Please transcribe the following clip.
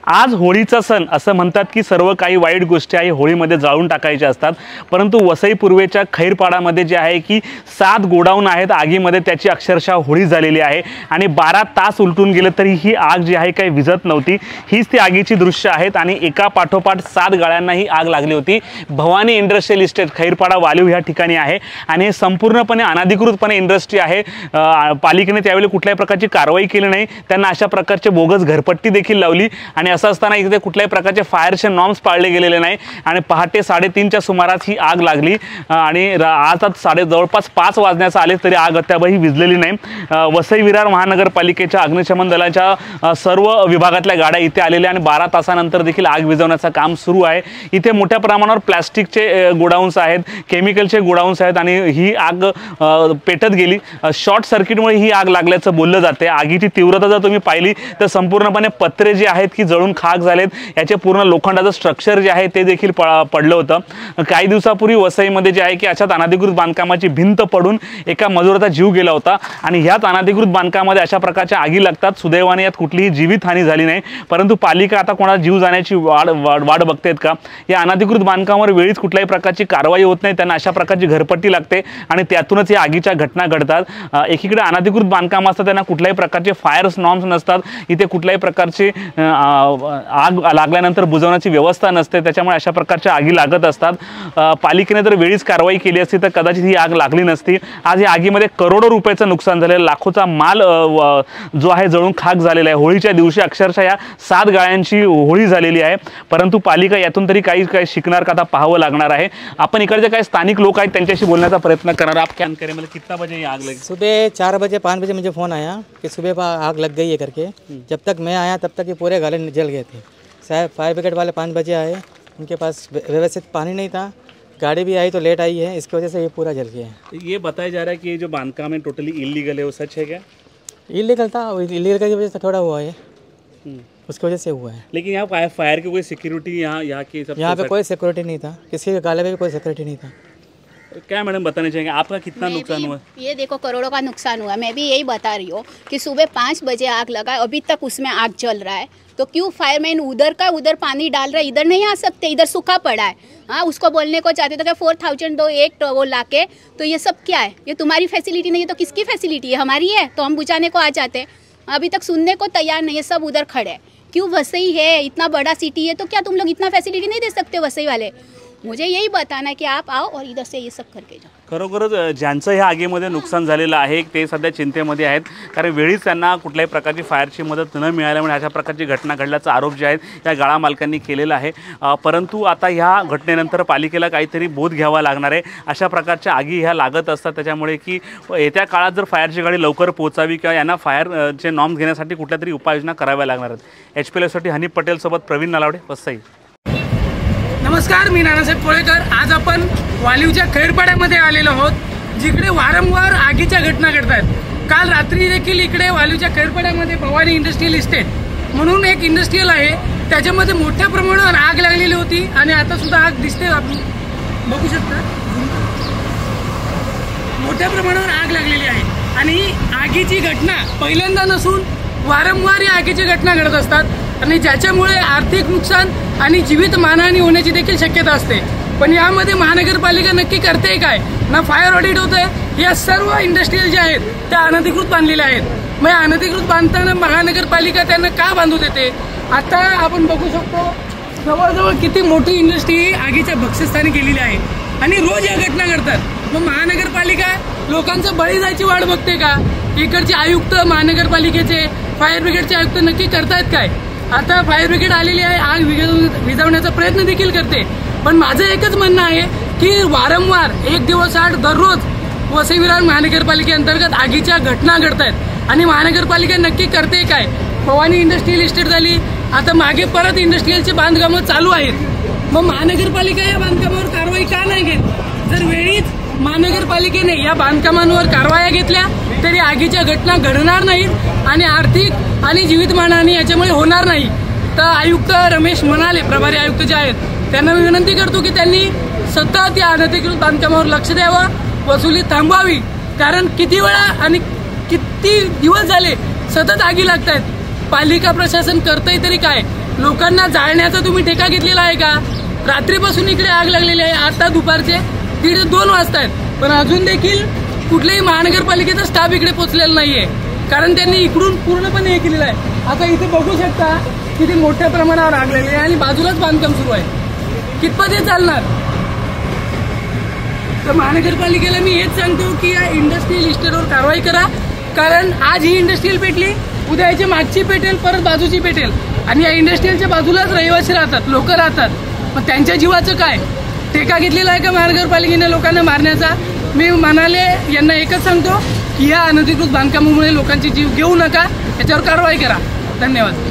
आज होळीचा सण असं म्हणतात की सर्व काही वाईट गोष्टी आहे होळीमध्ये जाळून टाकायच्या असतात, परंतु वसई पूर्वेच्या खैरपाडामध्ये जे आहे की 7 गोडाऊन आहेत आगीमध्ये, त्याची अक्षरशः होळी झालेली आहे आणि 12 तास उलटून गेले तरी ही आग जी आहे काही विझत नव्हती। हीच ती आगीची दृश्य आहेत आणि एका पाठोपाठ 7 गाळ्यांना ही आग लागली होती। भवानी इंडस्ट्रियल इस्टेट खैरपाडा वालीव या ठिकाणी आहे आणि हे संपूर्णपणे अनधिकृतपणे इंडस्ट्री आहे। पालिकेने त्यावेळी कुठल्याही प्रकारची कारवाई केली नाही, त्यांना अशा प्रकारचे बोगस घरपट्टी देखील लावली आणि असं असताना इथे कुठल्याही प्रकारचे फायरचे नॉर्म्स पाळले गेलेले नाही आणि पहाटे 3:30च्या सुमारास ही आग लागली आणि आज जवळपास 5 वाजण्याचा आले तरी आग अद्यापही विझलेली नाही। वसई विरार महानगरपालिकेच्या अग्निशमन दलाच्या सर्व विभागातल्या गाड्या इथे आलेल्या आणि 12 तासानंतर देखील आग विझवण्याचं काम सुरू आहे। इथे मोठ्या प्रमाणावर प्लास्टिकचे गोडाऊन्स आहेत, केमिकलचे गोडाऊन्स आहेत आणि ही आग पेटत गेली। शॉर्ट सर्किटमुळे ही आग लागल्याचं बोललं जाते। आगीची तीव्रता जर तुम्ही पाहिली तर संपूर्णपणे पत्रे जे आहेत की जळून खाक झालेत, याचे पूर्ण लोखंडाचं स्ट्रक्चर जे आहे ते देखील पडलं होतं। काही दिवसापूर्वी वसईमध्ये जे आहे की अशाच अनधिकृत बांधकामाची भिंत पडून एका मजुराचा जीव गेला होता आणि ह्याच अनधिकृत बांधकामामध्ये अशा प्रकारच्या आगी लागतात। सुदैवाने यात कुठलीही जीवितहानी झाली नाही, परंतु पालिका आता कोणाला जीव जाण्याची वाट बघतेत का? या अनधिकृत बांधकामावर वेळीच कुठल्याही प्रकारची कारवाई होत नाही, त्यांना अशा प्रकारची घरपट्टी लागते आणि त्यातूनच या आगीच्या घटना घडतात। एकीकडे अनधिकृत बांधकाम असतात, त्यांना कुठल्याही प्रकारचे फायर्स नॉर्म्स नसतात, इथे कुठल्याही प्रकारची आग लागल्यानंतर बुझवण्याची व्यवस्था नसते, त्याच्यामुळे अशा प्रकारच्या आगी लागत असतात। पालिकेने जर वेळीच कारवाई केली असती तर कदाचित ही आग लागली नसती। आज या आगीमध्ये करोडो रुपयाचं नुकसान झालेलं, लाखोचा माल जो आहे जळून खाक झालेला आहे। होळीच्या दिवशी अक्षरशः या 7 गाळ्यांची होळी झालेली आहे, परंतु पालिका यातून तरी काही शिकणार का आता पाहावं लागणार आहे। आपण इकडचे काही स्थानिक लोक आहेत त्यांच्याशी बोलण्याचा प्रयत्न करणार। आप क्या करें, मतलब कितना बजे आग लगी? सुबह 4 बजे 5 बजे मुझे फ़ोन आया कि सुबह आग लग गई है करके। जब तक मैं आया तब तक ये पूरे गाले जल गए थे। साहब फायर ब्रिगेड वाले 5 बजे आए, उनके पास व्यवस्थित पानी नहीं था, गाड़ी भी आई तो लेट आई है, इसकी वजह से ये पूरा जल गया है। ये बताया जा रहा है कि ये जो बांधकाम है टोटली इलीगल है, वो सच है क्या? इलीगल था, इलीगल की वजह से थोड़ा हुआ है, उसकी वजह से हुआ है। लेकिन यहाँ फायर की कोई सिक्योरिटी यहाँ पे कोई सिक्योरिटी नहीं था, किसी के गाले में भी कोई सिक्योरिटी नहीं था। क्या मैडम बताना चाहेंगे, आपका कितना नुकसान हुआ? ये देखो करोड़ों का नुकसान हुआ। मैं भी यही बता रही हूँ कि सुबह 5 बजे आग लगा, अभी तक उसमें आग जल रहा है, तो क्यों फायरमैन उधर का उधर पानी डाल रहा है, इधर नहीं आ सकते? इधर सूखा पड़ा है। हाँ, उसको बोलने को चाहते तो क्या 4000 दो एक वो लाके, तो ये सब क्या है? ये तुम्हारी फैसिलिटी नहीं है तो किसकी फैसिलिटी है? हमारी है तो हम बुझाने को आ जाते हैं। अभी तक सुनने को तैयार नहीं है, सब उधर खड़े हैं। क्यों? वसई है, इतना बड़ा सिटी है, तो क्या तुम लोग इतना फैसिलिटी नहीं दे सकते वसई वाले? मुझे यही बताना है की आप आओ और इधर से ये सब करके जाओ। खरोखरच ज्यांचं ह्या आगीमध्ये नुकसान झालेलं आहे ते सध्या चिंतेमध्ये आहेत, कारण वेळीच त्यांना कुठल्याही प्रकारची फायरची मदत न मिळाल्यामुळे अशा प्रकारची घटना घडल्याचा आरोप जे आहेत या गाळा मालकांनी केलेला आहे। परंतु आता ह्या घटनेनंतर पालिकेला काहीतरी बोध घ्यावा लागणार आहे। अशा प्रकारच्या आगी ह्या लागत असतात, त्याच्यामुळे की येत्या काळात जर फायरची गाडी लवकर पोहोचावी किंवा यांना फायरचे नॉर्म्स घेण्यासाठी कुठल्यातरी उपाययोजना कराव्या लागणार आहेत। HPLसाठी हनीफ पटेल सोबत प्रवीण नलावडे, वसई। नमस्कार, मी नानासाहेब कोळेकर। आज आपण वालीवच्या खैरपाड्यामध्ये आलेलो आहोत, जिकडे वारंवार आगीच्या घटना घडतात। काल रात्री देखील इकडे वालीवच्या खैरपाड्यामध्ये भवानी इंडस्ट्रियल इस्टेट म्हणून एक इंडस्ट्रियल आहे, त्याच्यामध्ये मोठ्या प्रमाणावर आग लागलेली होती आणि आता सुद्धा आग दिसते, आपण बघू शकता मोठ्या प्रमाणावर आग लागलेली आहे। आणि आगीची घटना पहिल्यांदा नसून वारंवार या आगीची घटना घडत असतात आणि ज्याच्यामुळे आर्थिक नुकसान आणि जीवित मानहानी होण्याची देखील शक्यता असते। पण यामध्ये महानगरपालिका नक्की करते काय? ना फायर ऑडिट होतंय, या सर्व इंडस्ट्रियल ज्या आहेत त्या अनधिकृत बांधलेल्या आहेत। मग अनधिकृत बांधताना महानगरपालिका त्यांना का बांधू देते? आता आपण बघू शकतो जवळजवळ किती मोठी इंडस्ट्री आगीच्या भक्षस्थानी गेलेली आहे आणि रोज या घटना घडतात। मग महानगरपालिका लोकांचं बळी जायची वाट बघते का? इकडचे आयुक्त, महानगरपालिकेचे फायर ब्रिगेडचे आयुक्त नक्की करतायत काय? आता फायर ब्रिगेड आलेली आहे, आग विझवण्याचा प्रयत्न देखील करते, पण माझं एकच म्हणणं आहे की वारंवार एक दिवस आड दररोज वसई विरार महानगरपालिकेअंतर्गत आगीच्या घटना घडतायत आणि महानगरपालिका नक्की करते काय? भवानी इंडस्ट्रियल इस्टेट झाली, आता मागे परत इंडस्ट्रियलचे बांधकामं चालू आहेत। मग महानगरपालिका या बांधकामावर कारवाई का नाही घेत? जर वेळीच महानगरपालिकेने या बांधकामांवर कारवाया घेतल्या तरी आगीच्या घटना घडणार नाहीत आणि आर्थिक आणि जीवित मानहानी याच्यामुळे होणार नाही। तर आयुक्त रमेश म्हणाले, प्रभारी आयुक्त जे आहेत त्यांना मी विनंती करतो की त्यांनी सतत या अनधिकृत बांधकामावर लक्ष द्यावं, वसुली थांबवावी, कारण किती वेळा आणि किती दिवस झाले सतत आगी लागतायत। पालिका प्रशासन करतंय तरी काय? लोकांना जाळण्याचा तुम्ही ठेका घेतलेला आहे का? रात्रीपासून इकडे आग लागलेली आहे, आता दुपारचे 1:30 ते 2 वाजतायत, पण अजून देखील कुठल्याही महानगरपालिकेचा स्टाफ इकडे पोहोचलेला नाहीये, कारण त्यांनी इकडून पूर्णपणे हे केलेलं आहे. आता इथे बघू शकता किती मोठ्या प्रमाणावर आग लागलेली आहे आणि बाजूलाच बांधकाम सुरू आहे. कितपत हे चालणार? तर महानगरपालिकेला मी हेच सांगतो की या इंडस्ट्रियल इस्टेटवर कारवाई करा, कारण आज ही इंडस्ट्रियल पेटली, उद्या याची मागची पेटेल, परत बाजूची पेटेल, आणि या इंडस्ट्रियलच्या बाजूलाच रहिवासी राहतात, लोक राहतात. मग त्यांच्या जीवाचं काय? ठेका घेतलेला आहे का महानगरपालिकेने लोकांना मारण्याचा? मी म्हणाले यांना एकच सांगतो की या अनधिकृत बांधकामामुळे लोकांचे जीव घेऊ नका, याच्यावर कारवाई करा. धन्यवाद.